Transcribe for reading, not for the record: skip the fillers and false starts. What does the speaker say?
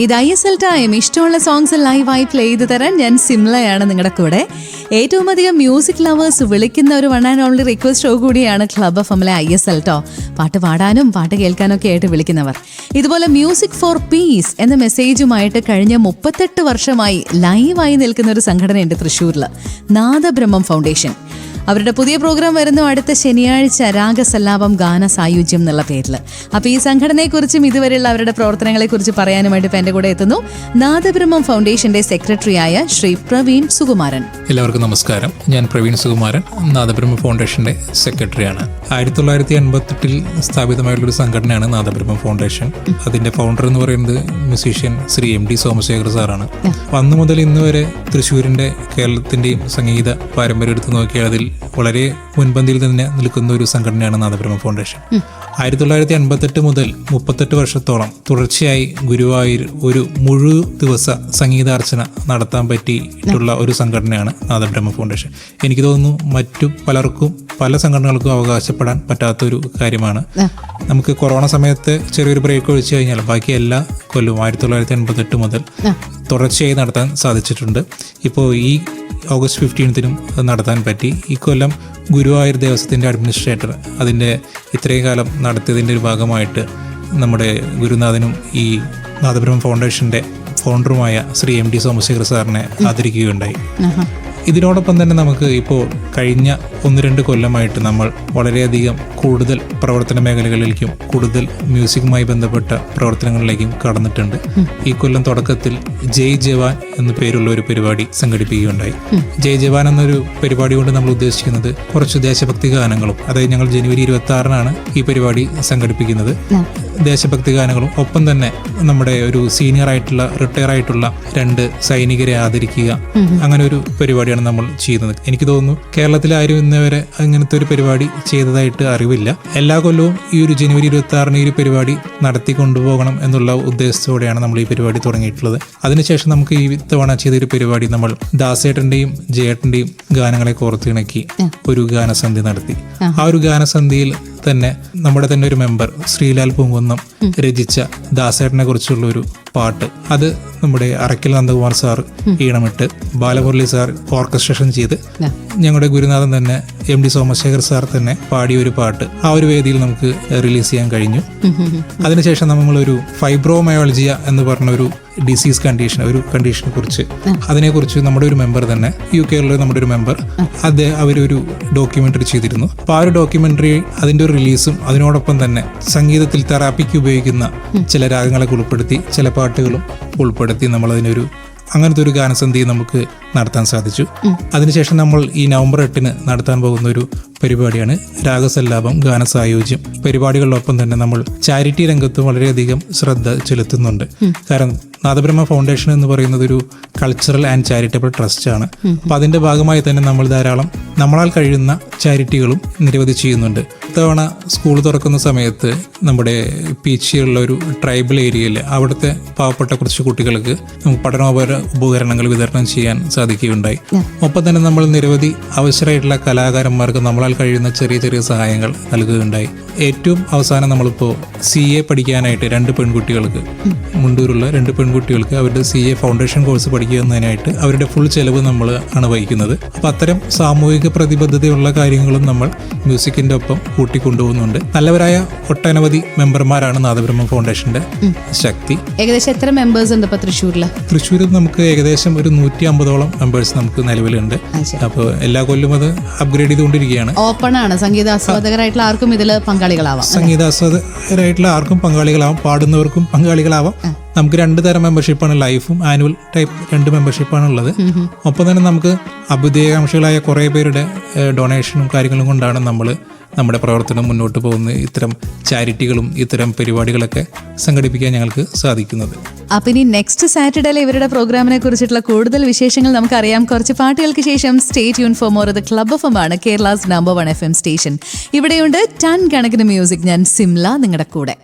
ഇത് ISL time. ഇഷ്ടമുള്ള songs ലൈവായി പ്ലേ ചെയ്ത് തരാൻ ഞാൻ സിംലയാണ് നിങ്ങളുടെ കൂടെ. ഏറ്റവും അധികം മ്യൂസിക് ലവേഴ്സ് വിളിക്കുന്ന ഒരു one and only request show കൂടിയാണ് ക്ലബ് എഫ്എമ്മിലെ ISL ട്ടോ. പാട്ട് പാടാനും പാട്ട് കേൾക്കാനും ഒക്കെ ആയിട്ട് വിളിക്കുന്നവർ. ഇതുപോലെ മ്യൂസിക് ഫോർ പീസ് എന്ന മെസ്സേജുമായിട്ട് കഴിഞ്ഞ 38 വർഷമായി ലൈവായി നിൽക്കുന്ന ഒരു സംഘടനയുണ്ട് തൃശ്ശൂരിൽ, നാദബ്രഹ്മം ഫൗണ്ടേഷൻ. അവരുടെ പുതിയ പ്രോഗ്രാം വരുന്നു അടുത്ത ശനിയാഴ്ച, രാഗസല്ലാപം ഗാന സായുജ്യം എന്നുള്ള പേരിൽ. അപ്പോൾ ഈ സംഘടനയെക്കുറിച്ചും ഇതുവരെയുള്ള അവരുടെ പ്രവർത്തനങ്ങളെക്കുറിച്ച് പറയാനുമായിട്ട് ഇപ്പം എൻ്റെ കൂടെ എത്തുന്നു നാദബ്രഹ്മം ഫൗണ്ടേഷന്റെ സെക്രട്ടറിയായ ശ്രീ പ്രവീൺ സുകുമാരൻ. എല്ലാവർക്കും നമസ്കാരം. ഞാൻ പ്രവീൺ സുകുമാരൻ, നാദബ്രഹ്മം ഫൗണ്ടേഷന്റെ സെക്രട്ടറിയാണ്. 1988 സ്ഥാപിതമായിട്ടുള്ളൊരു സംഘടനയാണ് നാദബ്രഹ്മം ഫൗണ്ടേഷൻ. അതിന്റെ ഫൗണ്ടർ എന്ന് പറയുന്നത് മ്യൂസീഷ്യൻ ശ്രീ MD സോമശേഖർ സാറാണ്. അന്ന് മുതൽ ഇന്ന് വരെ തൃശ്ശൂരിന്റെ കേരളത്തിന്റെയും സംഗീത പാരമ്പര്യം എടുത്തു നോക്കിയാൽ അതിൽ വളരെ മുൻപന്തിയിൽ തന്നെ നിൽക്കുന്ന ഒരു സംഘടനയാണ് നാദബ്രഹ്മം ഫൗണ്ടേഷൻ. 1988 മുതൽ 38 വർഷത്തോളം തുടർച്ചയായി ഗുരുവായൂർ ഒരു മുഴു ദിവസ സംഗീതാർച്ചന നടത്താൻ പറ്റിയിട്ടുള്ള ഒരു സംഘടനയാണ് നാദബ്രഹ്മം ഫൗണ്ടേഷൻ. എനിക്ക് തോന്നുന്നു മറ്റു പലർക്കും പല സംഘടനകൾക്കും അവകാശപ്പെടാൻ പറ്റാത്തൊരു കാര്യമാണ്. നമുക്ക് കൊറോണ സമയത്ത് ചെറിയൊരു ബ്രേക്ക് ഒഴിച്ചു കഴിഞ്ഞാൽ ബാക്കി എല്ലാ കൊല്ലവും 1988 മുതൽ തുടർച്ചയായി നടത്താൻ സാധിച്ചിട്ടുണ്ട്. ഇപ്പോൾ ഈ ഓഗസ്റ്റ് 15 നടത്താൻ പറ്റി. ഈ കൊല്ലം ഗുരുവായൂർ ദേവസ്വത്തിൻ്റെ അഡ്മിനിസ്ട്രേറ്റർ അതിൻ്റെ ഇത്രയും കാലം നടത്തിയതിൻ്റെ ഒരു ഭാഗമായിട്ട് നമ്മുടെ ഗുരുനാഥനും ഈ നാദബ്രഹ്മം ഫൗണ്ടേഷൻ്റെ ഫൗണ്ടറുമായ ശ്രീ MD സോമശേഖർ സാറിനെ ആദരിക്കുകയുണ്ടായി. ഇതിനോടൊപ്പം തന്നെ നമുക്ക് ഇപ്പോൾ കഴിഞ്ഞ 1-2 കൊല്ലമായിട്ട് നമ്മൾ വളരെയധികം കൂടുതൽ പ്രവർത്തന മേഖലകളിലേക്കും കൂടുതൽ മ്യൂസിക്കുമായി ബന്ധപ്പെട്ട പ്രവർത്തനങ്ങളിലേക്കും കടന്നിട്ടുണ്ട്. ഈ കൊല്ലം തുടക്കത്തിൽ ജയ് ജവാൻ എന്ന പേരുള്ള ഒരു പരിപാടി സംഘടിപ്പിക്കുകയുണ്ടായി. ജയ് ജവാൻ എന്നൊരു പരിപാടി കൊണ്ട് നമ്മൾ ഉദ്ദേശിക്കുന്നത് കുറച്ച് ദേശഭക്തി ഗാനങ്ങളും, അതായത് ഞങ്ങൾ ജനുവരി 26-നാണ് ഈ പരിപാടി സംഘടിപ്പിക്കുന്നത്. ദേശഭക്തി ഗാനങ്ങളും ഒപ്പം തന്നെ നമ്മുടെ ഒരു സീനിയർ ആയിട്ടുള്ള റിട്ടയർ ആയിട്ടുള്ള 2 സൈനികരെ ആദരിക്കുക, അങ്ങനെ ഒരു പരിപാടിയാണ് നമ്മൾ ചെയ്യുന്നത്. എനിക്ക് തോന്നുന്നു കേരളത്തിൽ ആരും ഇന്നുവരെ അങ്ങനത്തെ ഒരു പരിപാടി ചെയ്തതായിട്ട് അറിവില്ല. എല്ലാ കൊല്ലവും ഈ ഒരു ജനുവരി 26-ന് ഈ ഒരു പരിപാടി നടത്തി കൊണ്ടുപോകണം എന്നുള്ള ഉദ്ദേശത്തോടെയാണ് നമ്മൾ ഈ പരിപാടി തുടങ്ങിയിട്ടുള്ളത്. അതിനുശേഷം നമുക്ക് ഈ തവണ ചെയ്തൊരു പരിപാടി നമ്മൾ ദാസേട്ടന്റെയും ജയേട്ടന്റെയും ഗാനങ്ങളെ കോർത്തിണക്കി ഒരു ഗാനസന്ധ്യ നടത്തി. ആ ഒരു ഗാനസന്ധ്യയിൽ തന്നെ നമ്മുടെ തന്നെ ഒരു മെമ്പർ ശ്രീലാൽ പൂങ്കുന്നം രചിച്ച ദാസേട്ടനെ കുറിച്ചുള്ള ഒരു പാട്ട്, അത് നമ്മുടെ അറക്കൽ നന്ദകുമാർ സാർ ഈണമിട്ട് ബാലമുരളി സാർ ഓർക്കസ്ട്രേഷൻ ചെയ്ത് ഞങ്ങളുടെ ഗുരുനാഥൻ തന്നെ MD സോമശേഖർ സാർ തന്നെ പാടിയ ഒരു പാട്ട് ആ ഒരു വേദിയിൽ നമുക്ക് റിലീസ് ചെയ്യാൻ കഴിഞ്ഞു. അതിനുശേഷം നമ്മളൊരു ഫൈബ്രോമയോളജിയ എന്ന് പറഞ്ഞ ഒരു ഡിസീസ് കണ്ടീഷൻ, ഒരു കണ്ടീഷനെ കുറിച്ച് അതിനെക്കുറിച്ച് നമ്മുടെ ഒരു മെമ്പർ തന്നെ UK നമ്മുടെ ഒരു മെമ്പർ അവരൊരു ഡോക്യുമെന്ററി ചെയ്തിരുന്നു. അപ്പോൾ ആ ഒരു ഡോക്യുമെന്ററി അതിൻ്റെ ഒരു റിലീസും അതിനോടൊപ്പം തന്നെ സംഗീതത്തിൽ തെറാപ്പിക്ക് ഉപയോഗിക്കുന്ന ചില രാഗങ്ങളൊക്കെ ഉൾപ്പെടുത്തി ചില പാട്ടുകളും ഉൾപ്പെടുത്തി നമ്മളതിനൊരു അങ്ങനത്തെ ഒരു ഗാനസന്ധ്യ നമുക്ക് നടത്താൻ സാധിച്ചു. അതിനുശേഷം നമ്മൾ ഈ നവംബർ 8-ന് നടത്താൻ പോകുന്ന ഒരു പരിപാടിയാണ് രാഗസല്ലാപം ഗാന സായുജ്യം. പരിപാടികളിലൊപ്പം തന്നെ നമ്മൾ ചാരിറ്റി രംഗത്ത് വളരെയധികം ശ്രദ്ധ ചെലുത്തുന്നുണ്ട്. കാരണം നാദബ്രഹ്മ ഫൗണ്ടേഷൻ എന്ന് പറയുന്നത് ഒരു കൾച്ചറൽ ആൻഡ് ചാരിറ്റബിൾ ട്രസ്റ്റ് ആണ്. അപ്പോൾ അതിന്റെ ഭാഗമായി തന്നെ നമ്മൾ ധാരാളം നമ്മളാൽ കഴിയുന്ന ചാരിറ്റികളും നിരവധി ചെയ്യുന്നുണ്ട്. ഇത്തവണ സ്കൂൾ തുറക്കുന്ന സമയത്ത് നമ്മുടെ പീച്ചിയുള്ള ഒരു ട്രൈബൽ ഏരിയയിൽ അവിടുത്തെ പാവപ്പെട്ട കുറച്ച് കുട്ടികൾക്ക് നമുക്ക് പഠനോപകരണങ്ങൾ വിതരണം ചെയ്യാൻ സാധിക്കുകയുണ്ടായി. ഒപ്പം തന്നെ നമ്മൾ നിരവധി അവസരമായിട്ടുള്ള കലാകാരന്മാർക്ക് നമ്മളാൽ കഴിയുന്ന ചെറിയ ചെറിയ സഹായങ്ങൾ നൽകുകയുണ്ടായി. ഏറ്റവും അവസാനം നമ്മളിപ്പോൾ CA പഠിക്കാനായിട്ട് 2 പെൺകുട്ടികൾക്ക്, മുണ്ടൂരുള്ള 2 പെൺകുട്ടികൾക്ക് അവരുടെ CA ഫൗണ്ടേഷൻ കോഴ്സ് പഠിക്കുന്നതിനായിട്ട് അവരുടെ ഫുൾ ചെലവ് നമ്മൾ ആണ് വഹിക്കുന്നത്. അപ്പം അത്തരം സാമൂഹിക പ്രതിബദ്ധതയുള്ള കാര്യങ്ങളും നമ്മൾ മ്യൂസിക്കിന്റെ ഒപ്പം കൂട്ടിക്കൊണ്ടുപോകുന്നുണ്ട്. നല്ലവരായ ഒട്ടനവധി മെമ്പർമാരാണ് നാദബ്രഹ്മം ഫൗണ്ടേഷന്റെ ശക്തി. ഏകദേശം എത്ര മെമ്പേഴ്സ് ഉണ്ട് ഇപ്പൊ തൃശ്ശൂരിൽ? തൃശ്ശൂരിൽ നമുക്ക് ഏകദേശം ഒരു 150ഓളം മെമ്പേഴ്സ് നമുക്ക് നിലവിലുണ്ട്. അപ്പോൾ എല്ലാ കൊല്ലം അത് അപ്ഗ്രേഡ് ചെയ്തുകൊണ്ടിരിക്കുകയാണ്. ഓപ്പൺ ആണ്, സംഗീതാസ്വാദകരായിട്ടുള്ള ആർക്കും ഇതിൽ പങ്കാളികളാവാം. സംഗീതാസ്വാദകരായിട്ടുള്ള ആർക്കും പങ്കാളികളാവാം, പാടുന്നവർക്കും പങ്കാളികളാവാം. നമുക്ക് 2 തരം മെമ്പർഷിപ്പാണ്, ലൈഫും ആനുവൽ ടൈപ്പ് 2 മെമ്പർഷിപ്പാണ് ഉള്ളത്. ഒപ്പം തന്നെ നമുക്ക് അഭ്യുദയകാംക്ഷികളായ കുറേ പേരുടെ ഡൊണേഷനും കാര്യങ്ങളും കൊണ്ടാണ് നമ്മൾ നമ്മുടെ പ്രവർത്തനം മുന്നോട്ട് പോകുന്നത്. ഇത്തരം ചാരിറ്റികളും ഇത്തരം പരിപാടികളൊക്കെ സംഘടിപ്പിക്കാൻ ഞങ്ങൾക്ക് സാധിക്കുന്നത്. അപ്പം ഇനി നെക്സ്റ്റ് സാറ്റർഡേയിലെ ഇവരുടെ പ്രോഗ്രാമിനെ കുറിച്ചിട്ടുള്ള കൂടുതൽ വിശേഷങ്ങൾ നമുക്കറിയാം. കുറച്ച് പാട്ടുകൾക്ക് ശേഷം സ്റ്റേ ട്യൂൺ ഫോർ മോർ. ഇത് ക്ലബ് FM ആണ്, കേരളാസ് നമ്പർ 1 FM സ്റ്റേഷൻ. ഇവിടെയുണ്ട് ടൺ കണക്കിന് മ്യൂസിക്. ഞാൻ സിംല നിങ്ങളുടെ കൂടെ.